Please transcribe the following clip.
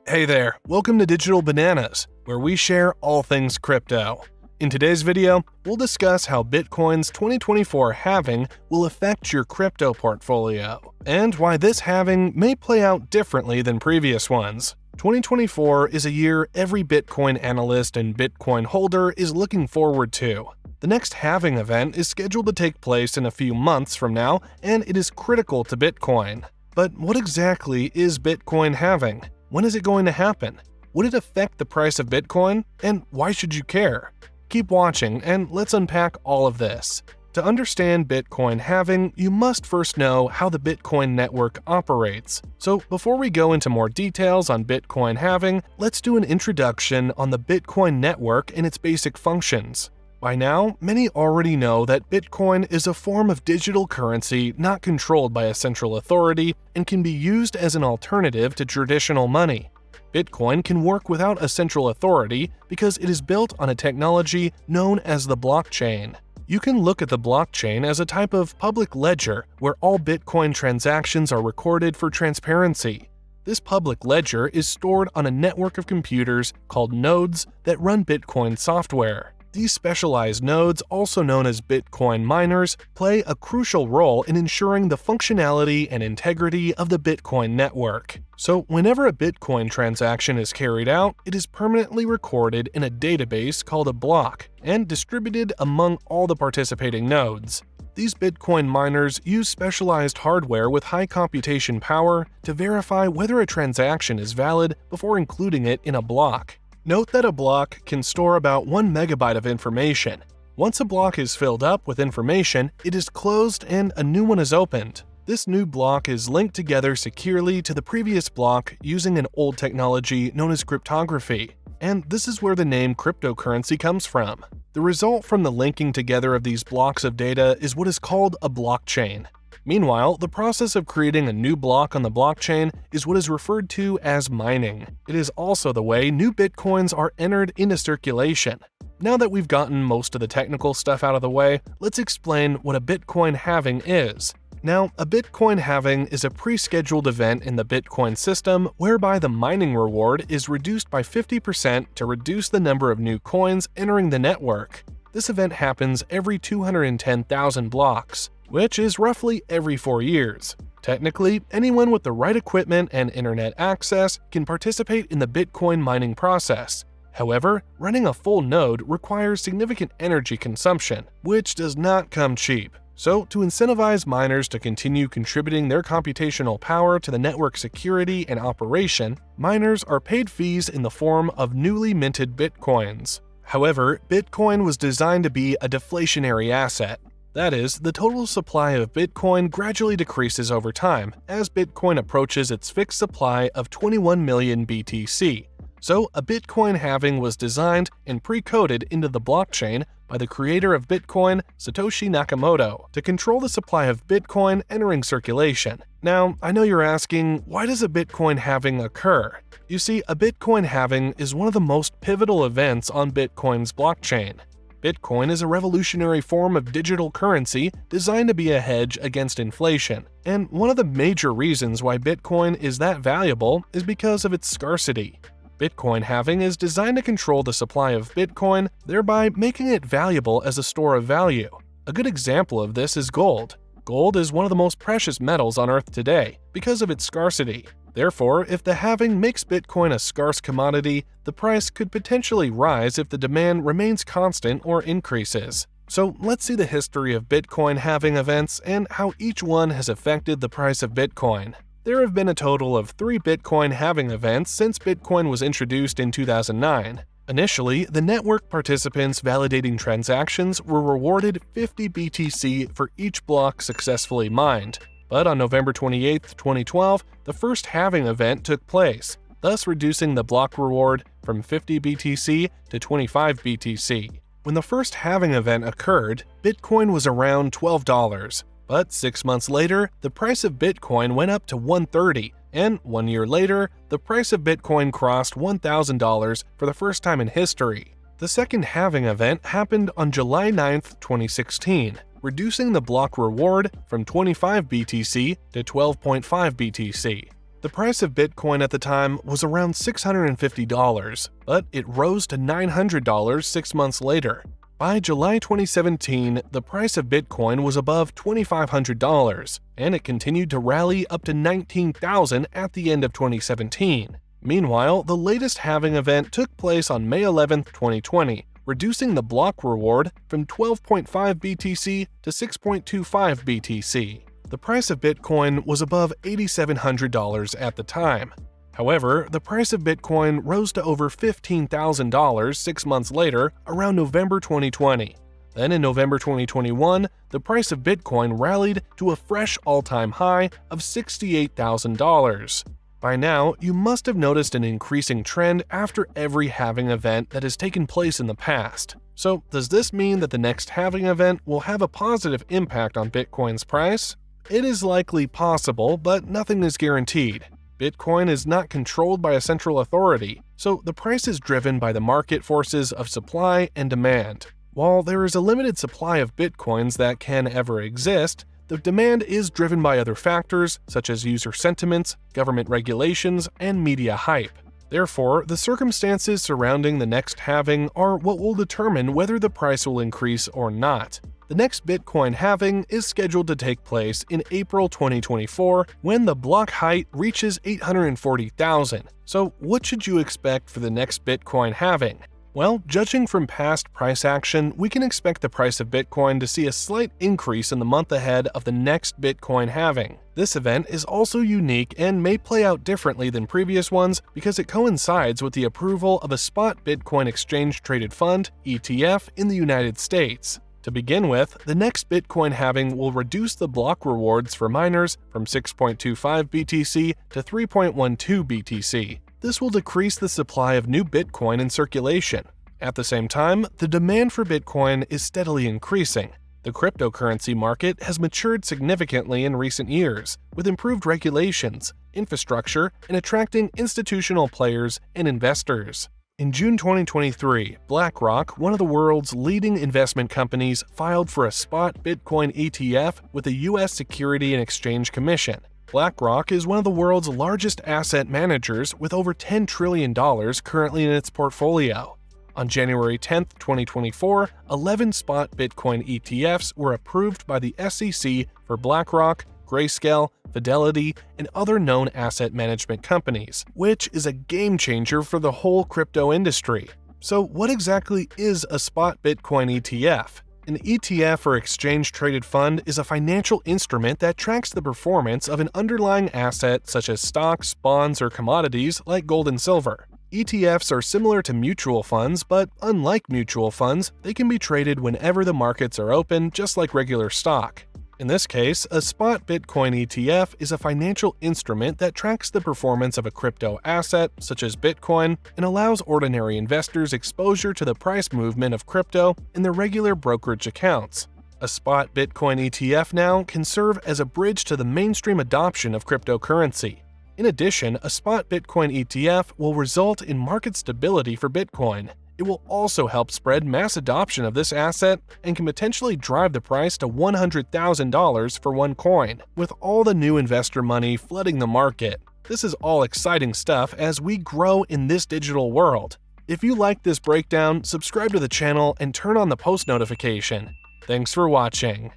Hey there, welcome to Digital Bananas, where we share all things crypto. In today's video, we'll discuss how Bitcoin's 2024 halving will affect your crypto portfolio, and why this halving may play out differently than previous ones. 2024 is a year every Bitcoin analyst and Bitcoin holder is looking forward to. The next halving event is scheduled to take place in a few months from now, and it is critical to Bitcoin. But what exactly is Bitcoin halving? When is it going to happen? Would it affect the price of Bitcoin? And why should you care? Keep watching and let's unpack all of this. To understand Bitcoin halving, you must first know how the Bitcoin network operates. So before we go into more details on Bitcoin halving, let's do an introduction on the Bitcoin network and its basic functions. By now, many already know that Bitcoin is a form of digital currency not controlled by a central authority and can be used as an alternative to traditional money. Bitcoin can work without a central authority because it is built on a technology known as the blockchain. You can look at the blockchain as a type of public ledger where all Bitcoin transactions are recorded for transparency. This public ledger is stored on a network of computers called nodes that run Bitcoin software. These specialized nodes, also known as Bitcoin miners, play a crucial role in ensuring the functionality and integrity of the Bitcoin network. So whenever a Bitcoin transaction is carried out, it is permanently recorded in a database called a block and distributed among all the participating nodes. These Bitcoin miners use specialized hardware with high computation power to verify whether a transaction is valid before including it in a block. Note that a block can store about 1 megabyte of information. Once a block is filled up with information, it is closed and a new one is opened. This new block is linked together securely to the previous block using an old technology known as cryptography. And this is where the name cryptocurrency comes from. The result from the linking together of these blocks of data is what is called a blockchain. Meanwhile, the process of creating a new block on the blockchain is what is referred to as mining. It is also the way new Bitcoins are entered into circulation. Now that we've gotten most of the technical stuff out of the way, let's explain what a Bitcoin halving is. Now, a Bitcoin halving is a pre-scheduled event in the Bitcoin system whereby the mining reward is reduced by 50% to reduce the number of new coins entering the network. This event happens every 210,000 blocks, which is roughly every 4 years. Technically, anyone with the right equipment and internet access can participate in the Bitcoin mining process. However, running a full node requires significant energy consumption, which does not come cheap. So, to incentivize miners to continue contributing their computational power to the network security and operation, miners are paid fees in the form of newly minted Bitcoins. However, Bitcoin was designed to be a deflationary asset. That is, the total supply of Bitcoin gradually decreases over time as Bitcoin approaches its fixed supply of 21 million BTC. So, a Bitcoin halving was designed and pre-coded into the blockchain by the creator of Bitcoin, Satoshi Nakamoto, to control the supply of Bitcoin entering circulation. Now, I know you're asking, why does a Bitcoin halving occur? You see, a Bitcoin halving is one of the most pivotal events on Bitcoin's blockchain. Bitcoin is a revolutionary form of digital currency designed to be a hedge against inflation. And one of the major reasons why Bitcoin is that valuable is because of its scarcity. Bitcoin halving is designed to control the supply of Bitcoin, thereby making it valuable as a store of value. A good example of this is gold. Gold is one of the most precious metals on Earth today because of its scarcity. Therefore, if the halving makes Bitcoin a scarce commodity, the price could potentially rise if the demand remains constant or increases. So let's see the history of Bitcoin halving events and how each one has affected the price of Bitcoin. There have been a total of 3 Bitcoin halving events since Bitcoin was introduced in 2009. Initially, the network participants validating transactions were rewarded 50 BTC for each block successfully mined. But on November 28, 2012, the first halving event took place, thus reducing the block reward from 50 BTC to 25 BTC. When the first halving event occurred, Bitcoin was around $12. But 6 months later, the price of Bitcoin went up to $130, and 1 year later, the price of Bitcoin crossed $1,000 for the first time in history. The second halving event happened on July 9, 2016, reducing the block reward from 25 BTC to 12.5 BTC. The price of Bitcoin at the time was around $650, but it rose to $900 6 months later. By July 2017, the price of Bitcoin was above $2,500, and it continued to rally up to $19,000 at the end of 2017. Meanwhile, the latest halving event took place on May 11, 2020, reducing the block reward from 12.5 BTC to 6.25 BTC. The price of Bitcoin was above $8,700 at the time. However, the price of Bitcoin rose to over $15,000 6 months later, around November 2020. Then in November 2021, the price of Bitcoin rallied to a fresh all-time high of $68,000. By now, you must have noticed an increasing trend after every halving event that has taken place in the past. So, does this mean that the next halving event will have a positive impact on Bitcoin's price? It is likely possible, but nothing is guaranteed. Bitcoin is not controlled by a central authority, so the price is driven by the market forces of supply and demand. While there is a limited supply of Bitcoins that can ever exist, the demand is driven by other factors such as user sentiments, government regulations, and media hype. Therefore, the circumstances surrounding the next halving are what will determine whether the price will increase or not. The next Bitcoin halving is scheduled to take place in April 2024 when the block height reaches 840,000. So what should you expect for the next Bitcoin halving? Well, judging from past price action, we can expect the price of Bitcoin to see a slight increase in the month ahead of the next Bitcoin halving. This event is also unique and may play out differently than previous ones because it coincides with the approval of a spot Bitcoin exchange-traded fund, ETF, in the United States. To begin with, the next Bitcoin halving will reduce the block rewards for miners from 6.25 BTC to 3.12 BTC. This will decrease the supply of new Bitcoin in circulation. At the same time, the demand for Bitcoin is steadily increasing. The cryptocurrency market has matured significantly in recent years, with improved regulations, infrastructure, and attracting institutional players and investors. In June 2023, BlackRock, one of the world's leading investment companies, filed for a spot Bitcoin ETF with the U.S. Securities and Exchange Commission. BlackRock is one of the world's largest asset managers with over $10 trillion currently in its portfolio. On January 10, 2024, 11 spot Bitcoin ETFs were approved by the SEC for BlackRock, Grayscale, Fidelity, and other known asset management companies, which is a game changer for the whole crypto industry. So what exactly is a spot Bitcoin ETF? An ETF or exchange-traded fund is a financial instrument that tracks the performance of an underlying asset such as stocks, bonds, or commodities like gold and silver. ETFs are similar to mutual funds, but unlike mutual funds, they can be traded whenever the markets are open, just like regular stock. In this case, a spot Bitcoin ETF is a financial instrument that tracks the performance of a crypto asset, such as Bitcoin, and allows ordinary investors exposure to the price movement of crypto in their regular brokerage accounts. A spot Bitcoin ETF now can serve as a bridge to the mainstream adoption of cryptocurrency. In addition, a spot Bitcoin ETF will result in market stability for Bitcoin. It will also help spread mass adoption of this asset and can potentially drive the price to $100,000 for one coin, with all the new investor money flooding the market. This is all exciting stuff as we grow in this digital world. If you like this breakdown, subscribe to the channel and turn on the post notification. Thanks for watching.